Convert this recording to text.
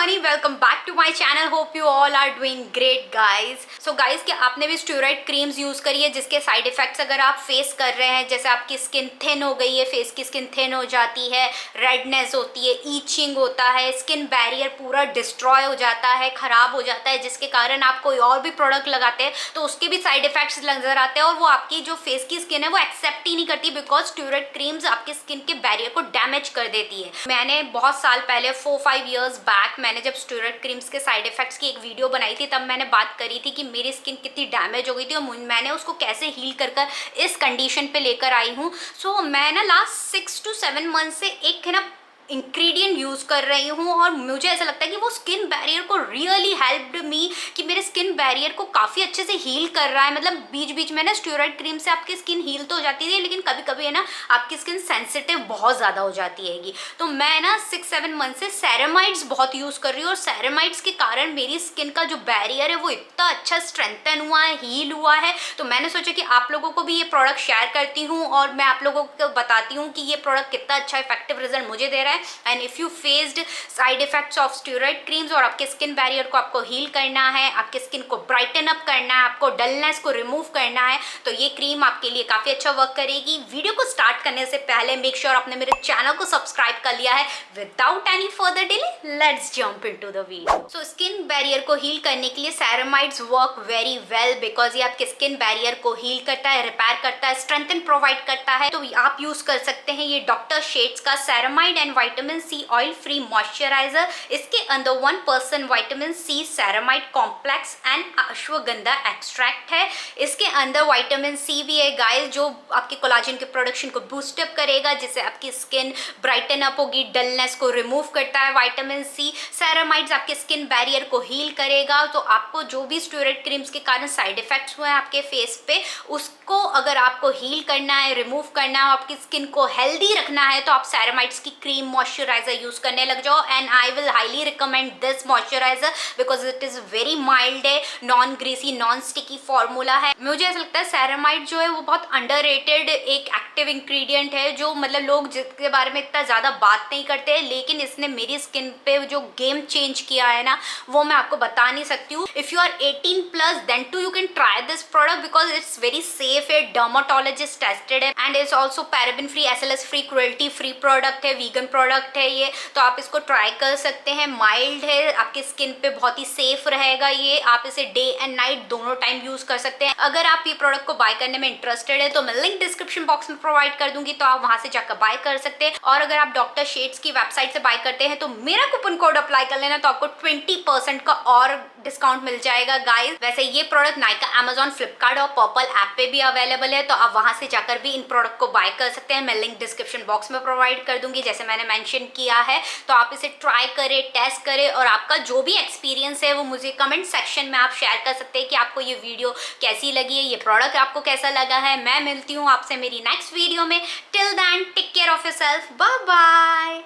Honey, welcome back to my channel. Hope you all are doing great guys. So guys, क्या आपने भी steroid creams use करी है जिसके साइड इफेक्ट्स अगर आप फेस कर रहे हैं, जैसे आपकी स्किन थिन हो गई है, फेस की स्किन थिन हो जाती है, रेडनेस होती है, ईचिंग होता है, स्किन बैरियर पूरा डिस्ट्रॉय हो जाता है, खराब हो जाता है, जिसके कारण आप कोई और भी प्रोडक्ट लगाते हैं तो उसके भी साइड इफेक्ट्स नजर आते हैं और वो आपकी जो फेस की स्किन है वो एक्सेप्ट ही नहीं करती, बिकॉज स्टेरॉइड क्रीम्स आपकी स्किन के बैरियर को डैमेज कर देती है। मैंने बहुत साल पहले 4-5 ईयर्स बैक मैंने जब स्टेरॉइड क्रीम्स के साइड इफेक्ट्स की एक वीडियो बनाई थी, तब मैंने बात करी थी कि मेरी स्किन कितनी डैमेज हो गई थी और मैंने उसको कैसे हील कर कर इस कंडीशन पे लेकर आई हूँ। सो मैं ना लास्ट 6 to 7 मंथ से एक है ना इंग्रेडिएंट यूज कर रही हूँ और मुझे ऐसा लगता है कि वो स्किन बैरियर को रियली हेल्प्ड मी, कि मेरे स्किन बैरियर को काफी अच्छे से हील कर रहा है। मतलब बीच बीच में ना स्टेरॉइड क्रीम से आपकी स्किन हील तो हो जाती है, लेकिन कभी कभी है ना आपकी स्किन सेंसिटिव बहुत ज्यादा हो जाती हैगी। तो मैं ना 6-7 मंथ से सेरेमाइड्स बहुत यूज कर रही हूँ और सेरेमाइड्स के कारण मेरी स्किन का जो बैरियर है वो इतना अच्छा स्ट्रेंथन हुआ है, हील हुआ है। तो मैंने सोचा कि आप लोगों को भी ये प्रोडक्ट शेयर करती हूँ और मैं आप लोगों को बताती हूँ कि ये प्रोडक्ट कितना अच्छा इफेक्टिव रिजल्ट मुझे दे रहा है। And if you faced side effects of steroid creams और आपके स्किन बैरियर को आपको हील करना है, आपके स्किन को ब्राइटन अप करना है, आपको डलनेस को रिमूव करना है, तो ये क्रीम आपके लिए काफी अच्छा वर्क करेगी। वीडियो को स्टार्ट करने से पहले मेक श्योर आपने मेरे चैनल को सब्सक्राइब कर लिया है। Without any further delay let's jump into the video. So skin barrier को हील करने के लिए सेरेमाइड्स वर्क वेरी वेल, बिकॉज ये आपके स्किन बैरियर को हील करता है, रिपेयर करता है, स्ट्रेंथन प्रोवाइड करता है। तो आप यूज कर सकते हैं ये डॉक्टर शेड्स का ceramide and vitamin C oil free moisturiser. इसके अंदर 1% vitamin C ceramide complex and ashwagandha extract है। इसके अंदर विटामिन सी भी है गाइस, जो आपके कोलाजन के प्रोडक्शन को बूस्ट अप करेगा, जिससे आपकी स्किन ब्राइटन अप होगी, डलनेस को रिमूव करता है विटामिन सी। सेरेमाइड्स आपके स्किन बैरियर को हील करेगा। तो आपको जो भी स्टेरॉइड क्रीम्स के कारण साइड इफेक्ट्स हुए हैं आपके फेस पे, उसको अगर आपको हील करना है, रिमूव करना है, आपकी स्किन को हेल्दी रखना है, तो आप सेरेमाइड्स की क्रीम मॉइस्चराइजर यूज करने लग जाओ। And I will highly recommend this moisturiser because it is very mild है, non greasy, non sticky formula है। मुझे ऐसा लगता है सेरेमाइड जो है वो बहुत अंडररेटेड एक एक्टिव इंग्रेडिएंट है, जो मतलब लोग जिसके बारे में इतना ज्यादा बात नहीं करते हैं, लेकिन इसने मेरी स्किन पे जो गेम चेंज किया है ना, वो मैं आपको बता नहीं सकती हूँ। If you are 18+ then too you can try this product because it's very safe है, डर्माटोलॉजिस्ट टेस्टेड है and it's also paraben free, SLS free, cruelty free product है, वीगन प्रोडक्ट है ये। तो आप इसको ट्राई कर सकते हैं। माइल्ड है, आपकी स्किन पे बहुत ही सेफ रहेगा ये। आप इसे डे एंड नाइट दोनों टाइम यूज कर सकते हैं। अगर आप ये प्रोडक्ट को बाय करने में इंटरेस्टेड है तो मैं लिंक डिस्क्रिप्शन बॉक्स में प्रोवाइड कर दूंगी, तो आप वहां से जाकर बाय कर सकते हैं। और अगर आप डॉक्टर शेड्स की वेबसाइट से बाय करते हैं तो मेरा कूपन कोड अप्लाई कर लेना, तो आपको 20% का और डिस्काउंट मिल जाएगा गाइस। वैसे ये प्रोडक्ट नाइका, अमेजॉन, फ्लिपकार्ट और पर्पल ऐप पे भी अवेलेबल है, तो आप वहां से जाकर भी इन प्रोडक्ट को बाय कर सकते हैं। मैं लिंक डिस्क्रिप्शन बॉक्स में प्रोवाइड कर दूंगी जैसे मैंने मेंशन किया है। तो आप इसे ट्राई करें, टेस्ट करें और आपका जो भी एक्सपीरियंस है वो मुझे कमेंट सेक्शन में आप शेयर कर सकते हैं कि आपको ये वीडियो कैसी लगी है, ये प्रोडक्ट आपको कैसा लगा है। मैं मिलती हूँ आपसे मेरी नेक्स्ट वीडियो में। Till then take care of yourself, bye bye.